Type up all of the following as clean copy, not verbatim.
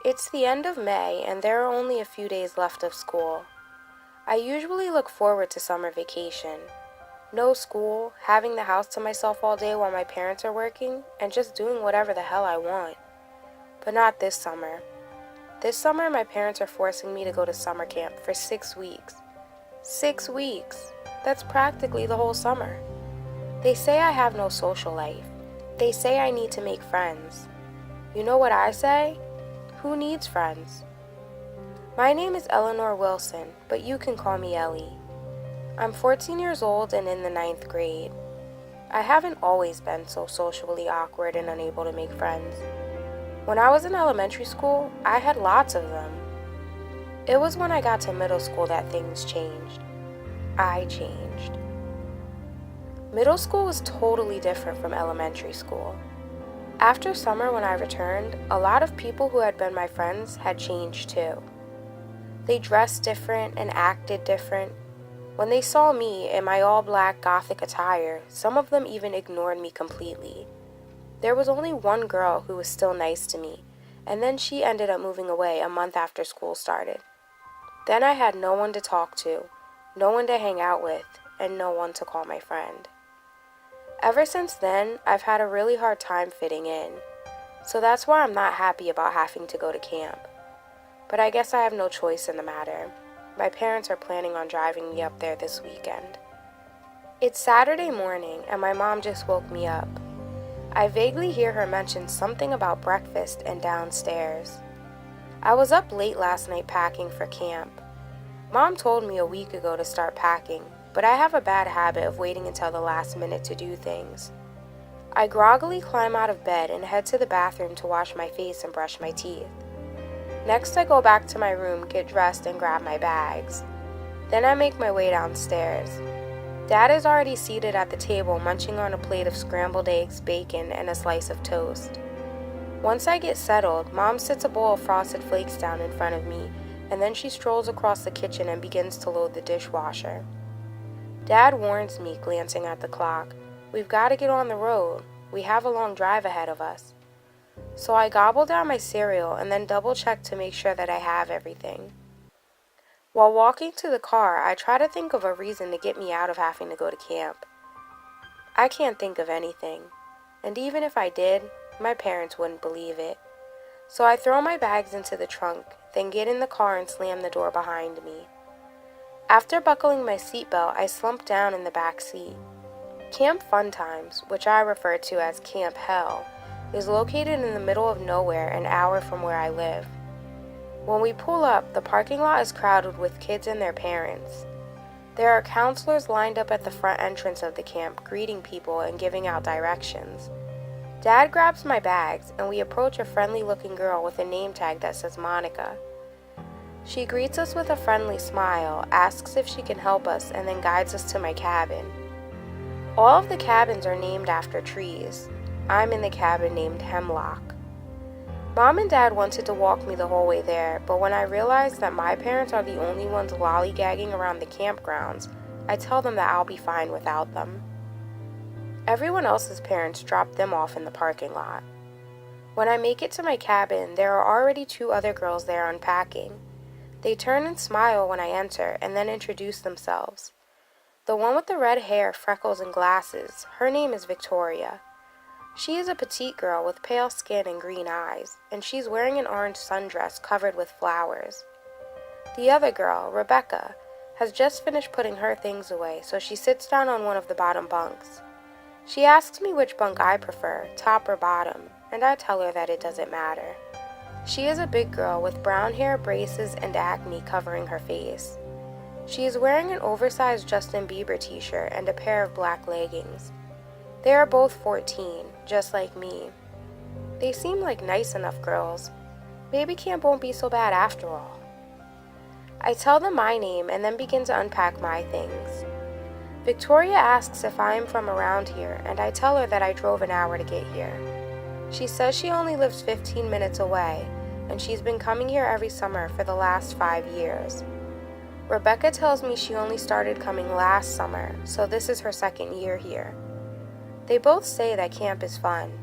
It's the end of May, and there are only a few days left of school. I usually look forward to summer vacation. No school, having the house to myself all day while my parents are working, and just doing whatever the hell I want. But not this summer. This summer, my parents are forcing me to go to summer camp for 6 weeks. 6 weeks! That's practically the whole summer. They say I have no social life. They say I need to make friends. You know what I say? Who needs friends? My name is Eleanor Wilson, but you can call me Ellie. I'm 14 years old and in the 9th grade. I haven't always been so socially awkward and unable to make friends. When I was in elementary school, I had lots of them. It was when I got to middle school that things changed. I changed. Middle school was totally different from elementary school. After summer when I returned, a lot of people who had been my friends had changed too. They dressed different and acted different. When they saw me in my all-black gothic attire, some of them even ignored me completely. There was only one girl who was still nice to me, and then she ended up moving away a month after school started. Then I had no one to talk to, no one to hang out with, and no one to call my friend. Ever since then, I've had a really hard time fitting in, so that's why I'm not happy about having to go to camp. But I guess I have no choice in the matter. My parents are planning on driving me up there this weekend. It's Saturday morning, and my mom just woke me up. I vaguely hear her mention something about breakfast and downstairs. I was up late last night packing for camp. Mom told me a week ago to start packing, but I have a bad habit of waiting until the last minute to do things. I groggily climb out of bed and head to the bathroom to wash my face and brush my teeth. Next, I go back to my room, get dressed, and grab my bags. Then I make my way downstairs. Dad is already seated at the table munching on a plate of scrambled eggs, bacon, and a slice of toast. Once I get settled, Mom sits a bowl of Frosted Flakes down in front of me, and then she strolls across the kitchen and begins to load the dishwasher. Dad warns me, glancing at the clock, "We've got to get on the road. We have a long drive ahead of us." So I gobble down my cereal and then double-check to make sure that I have everything. While walking to the car, I try to think of a reason to get me out of having to go to camp. I can't think of anything, and even if I did, my parents wouldn't believe it. So I throw my bags into the trunk, then get in the car and slam the door behind me. After buckling my seatbelt, I slump down in the back seat. Camp Fun Times, which I refer to as Camp Hell, is located in the middle of nowhere an hour from where I live. When we pull up, the parking lot is crowded with kids and their parents. There are counselors lined up at the front entrance of the camp, greeting people and giving out directions. Dad grabs my bags, and we approach a friendly-looking girl with a name tag that says Monica. She greets us with a friendly smile, asks if she can help us, and then guides us to my cabin. All of the cabins are named after trees. I'm in the cabin named Hemlock. Mom and Dad wanted to walk me the whole way there, but when I realized that my parents are the only ones lollygagging around the campgrounds, I tell them that I'll be fine without them. Everyone else's parents drop them off in the parking lot. When I make it to my cabin, there are already 2 other girls there unpacking. They turn and smile when I enter, and then introduce themselves. The one with the red hair, freckles, and glasses, her name is Victoria. She is a petite girl with pale skin and green eyes, and she's wearing an orange sundress covered with flowers. The other girl, Rebecca, has just finished putting her things away, so she sits down on one of the bottom bunks. She asks me which bunk I prefer, top or bottom, and I tell her that it doesn't matter. She is a big girl with brown hair, braces, and acne covering her face. She is wearing an oversized Justin Bieber t-shirt and a pair of black leggings. They are both 14, just like me. They seem like nice enough girls. Maybe camp won't be so bad after all. I tell them my name and then begin to unpack my things. Victoria asks if I am from around here, and I tell her that I drove an hour to get here. She says she only lives 15 minutes away, and she's been coming here every summer for the last 5 years. Rebecca tells me she only started coming last summer, so this is her 2nd year here. They both say that camp is fun.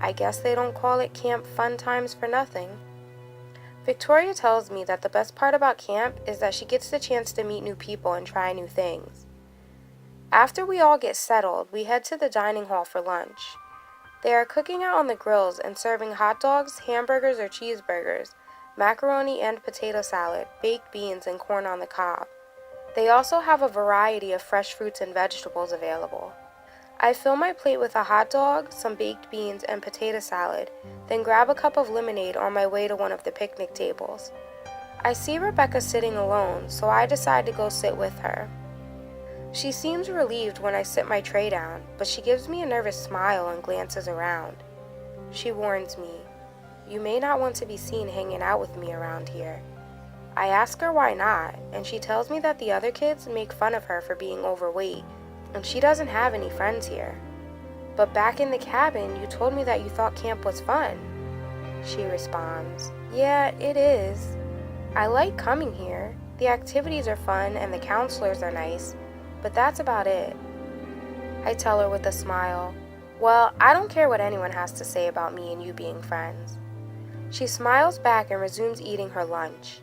I guess they don't call it Camp Fun Times for nothing. Victoria tells me that the best part about camp is that she gets the chance to meet new people and try new things. After we all get settled, we head to the dining hall for lunch. They are cooking out on the grills and serving hot dogs, hamburgers or cheeseburgers, macaroni and potato salad, baked beans, and corn on the cob. They also have a variety of fresh fruits and vegetables available. I fill my plate with a hot dog, some baked beans, and potato salad, then grab a cup of lemonade on my way to one of the picnic tables. I see Rebecca sitting alone, so I decide to go sit with her. She seems relieved when I sit my tray down, but she gives me a nervous smile and glances around. She warns me, "You may not want to be seen hanging out with me around here." I ask her why not, and she tells me that the other kids make fun of her for being overweight, and she doesn't have any friends here. "But back in the cabin, you told me that you thought camp was fun." She responds, "Yeah, it is. I like coming here. The activities are fun and the counselors are nice, but that's about it." I tell her with a smile, "Well, I don't care what anyone has to say about me and you being friends." She smiles back and resumes eating her lunch.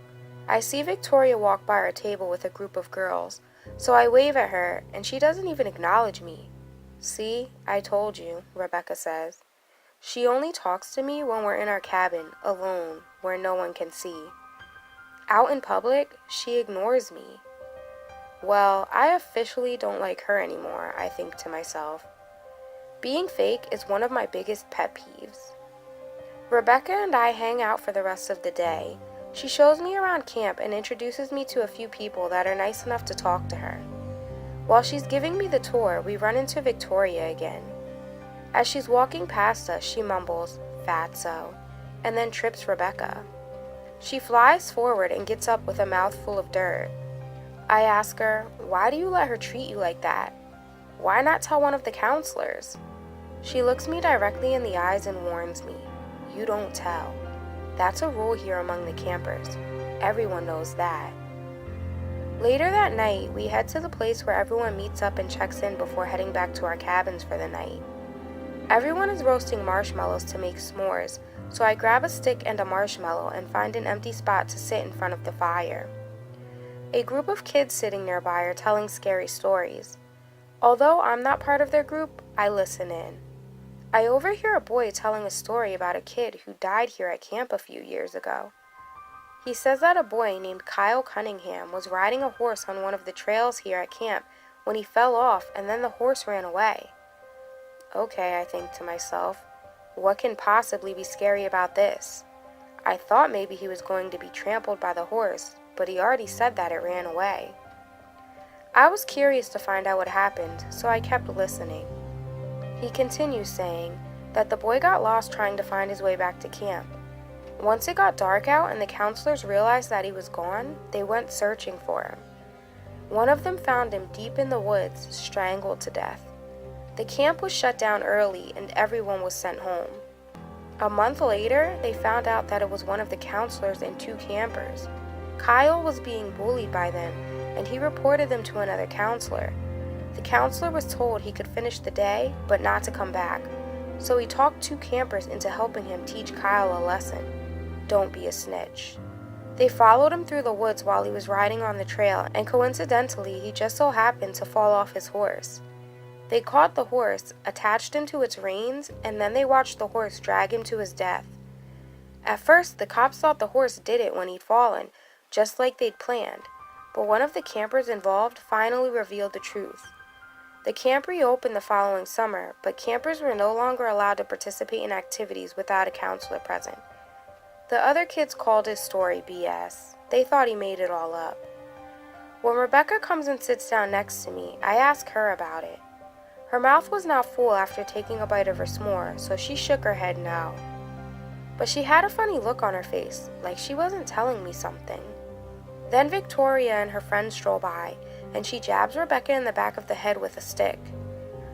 I see Victoria walk by our table with a group of girls, so I wave at her, and she doesn't even acknowledge me. "See, I told you," Rebecca says. She only talks to me when we're in our cabin, alone, where no one can see. Out in public, she ignores me. Well, I officially don't like her anymore, I think to myself. Being fake is one of my biggest pet peeves. Rebecca and I hang out for the rest of the day. She shows me around camp and introduces me to a few people that are nice enough to talk to her. While she's giving me the tour, we run into Victoria again. As she's walking past us, she mumbles, "Fatso," and then trips Rebecca. She flies forward and gets up with a mouthful of dirt. I ask her, "Why do you let her treat you like that? Why not tell one of the counselors?" She looks me directly in the eyes and warns me, "You don't tell. That's a rule here among the campers. Everyone knows that." Later that night, we head to the place where everyone meets up and checks in before heading back to our cabins for the night. Everyone is roasting marshmallows to make s'mores, so I grab a stick and a marshmallow and find an empty spot to sit in front of the fire. A group of kids sitting nearby are telling scary stories. Although I'm not part of their group, I listen in. I overhear a boy telling a story about a kid who died here at camp a few years ago. He says that a boy named Kyle Cunningham was riding a horse on one of the trails here at camp when he fell off and then the horse ran away. Okay, I think to myself, what can possibly be scary about this? I thought maybe he was going to be trampled by the horse, but he already said that it ran away. I was curious to find out what happened, so I kept listening. He continues saying that the boy got lost trying to find his way back to camp. Once it got dark out and the counselors realized that he was gone, they went searching for him. One of them found him deep in the woods, strangled to death. The camp was shut down early and everyone was sent home. A month later, they found out that it was one of the counselors and two campers. Kyle was being bullied by them, and he reported them to another counselor. The counselor was told he could finish the day, but not to come back, so he talked two campers into helping him teach Kyle a lesson. Don't be a snitch. They followed him through the woods while he was riding on the trail, and coincidentally, he just so happened to fall off his horse. They caught the horse, attached him to its reins, and then they watched the horse drag him to his death. At first, the cops thought the horse did it when he'd fallen, just like they'd planned, but one of the campers involved finally revealed the truth. The camp reopened the following summer, but campers were no longer allowed to participate in activities without a counselor present. The other kids called his story BS. They thought he made it all up. When Rebecca comes and sits down next to me, I ask her about it. Her mouth was now full after taking a bite of her s'more, so she shook her head no. But she had a funny look on her face, like she wasn't telling me something. Then Victoria and her friend stroll by, and she jabs Rebecca in the back of the head with a stick.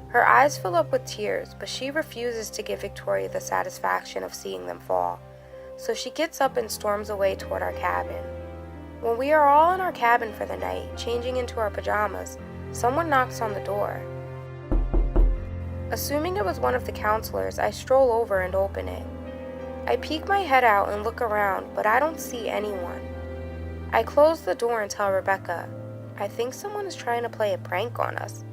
Her eyes fill up with tears, but she refuses to give Victoria the satisfaction of seeing them fall, so she gets up and storms away toward our cabin. When we are all in our cabin for the night, changing into our pajamas, someone knocks on the door. Assuming it was one of the counselors, I stroll over and open it. I peek my head out and look around, but I don't see anyone. I close the door and tell Rebecca, I think someone is trying to play a prank on us.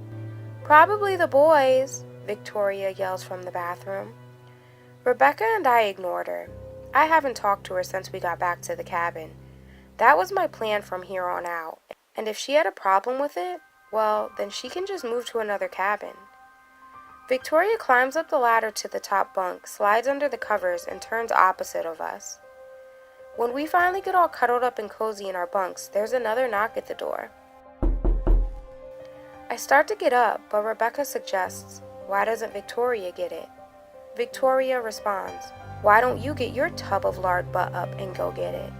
Probably the boys, Victoria yells from the bathroom. Rebecca and I ignored her. I haven't talked to her since we got back to the cabin. That was my plan from here on out, and if she had a problem with it, well, then she can just move to another cabin. Victoria climbs up the ladder to the top bunk, slides under the covers, and turns opposite of us. When we finally get all cuddled up and cozy in our bunks, there's another knock at the door. I start to get up, but Rebecca suggests, why doesn't Victoria get it? Victoria responds, why don't you get your tub of lard butt up and go get it?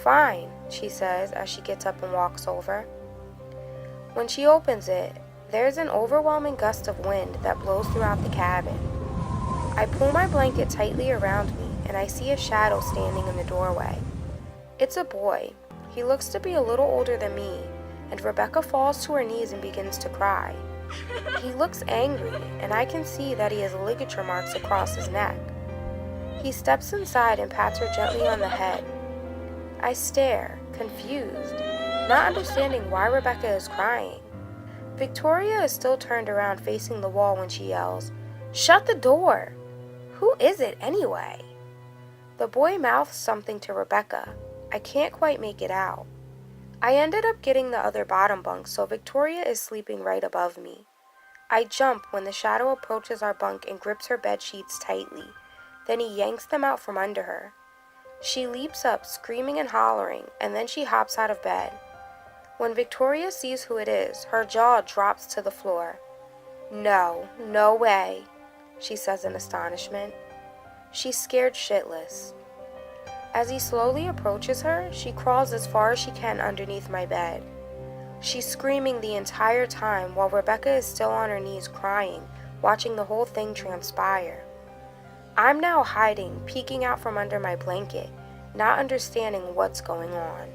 Fine, she says as she gets up and walks over. When she opens it, there's an overwhelming gust of wind that blows throughout the cabin. I pull my blanket tightly around me and I see a shadow standing in the doorway. It's a boy. He looks to be a little older than me, and Rebecca falls to her knees and begins to cry. He looks angry, and I can see that he has ligature marks across his neck. He steps inside and pats her gently on the head. I stare, confused, not understanding why Rebecca is crying. Victoria is still turned around facing the wall when she yells, "Shut the door! Who is it anyway?" The boy mouths something to Rebecca. I can't quite make it out. I ended up getting the other bottom bunk, so Victoria is sleeping right above me. I jump when the shadow approaches our bunk and grips her bed sheets tightly. Then he yanks them out from under her. She leaps up, screaming and hollering, and then she hops out of bed. When Victoria sees who it is, her jaw drops to the floor. "No, no way," she says in astonishment. She's scared shitless. As he slowly approaches her, she crawls as far as she can underneath my bed. She's screaming the entire time while Rebecca is still on her knees crying, watching the whole thing transpire. I'm now hiding, peeking out from under my blanket, not understanding what's going on.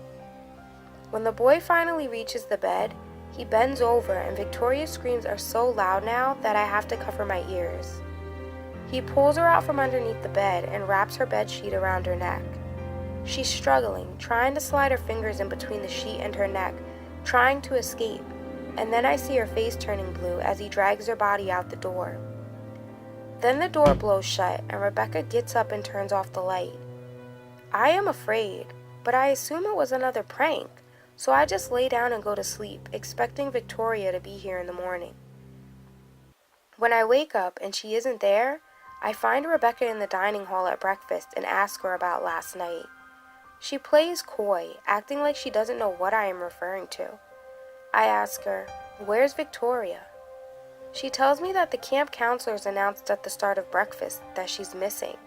When the boy finally reaches the bed, he bends over and Victoria's screams are so loud now that I have to cover my ears. He pulls her out from underneath the bed and wraps her bed sheet around her neck. She's struggling, trying to slide her fingers in between the sheet and her neck, trying to escape, and then I see her face turning blue as he drags her body out the door. Then the door blows shut and Rebecca gets up and turns off the light. I am afraid, but I assume it was another prank, so I just lay down and go to sleep, expecting Victoria to be here in the morning. When I wake up and she isn't there, I find Rebecca in the dining hall at breakfast and ask her about last night. She plays coy, acting like she doesn't know what I am referring to. I ask her, "Where's Victoria?" She tells me that the camp counselors announced at the start of breakfast that she's missing.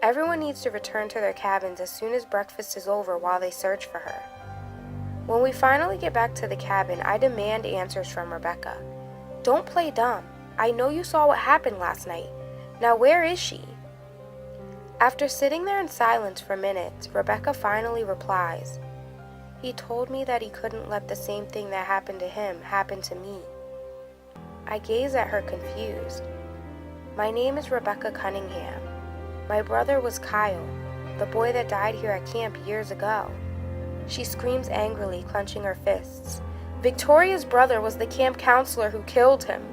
Everyone needs to return to their cabins as soon as breakfast is over while they search for her. When we finally get back to the cabin, I demand answers from Rebecca. Don't play dumb. I know you saw what happened last night. Now where is she? After sitting there in silence for minutes, Rebecca finally replies, "He told me that he couldn't let the same thing that happened to him happen to me." I gaze at her confused. My name is Rebecca Cunningham. My brother was Kyle, the boy that died here at camp years ago. She screams angrily, clenching her fists. Victoria's brother was the camp counselor who killed him.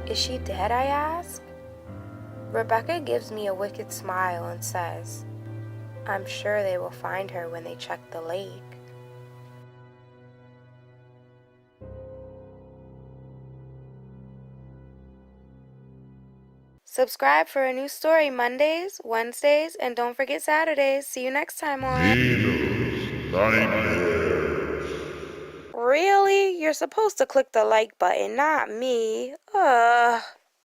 Is she dead, I ask? Rebecca gives me a wicked smile and says, "I'm sure they will find her when they check the lake." Subscribe for a new story Mondays, Wednesdays, and don't forget Saturdays. See you next time on Nina's Nightmares. Really? You're supposed to click the like button, not me. Ugh.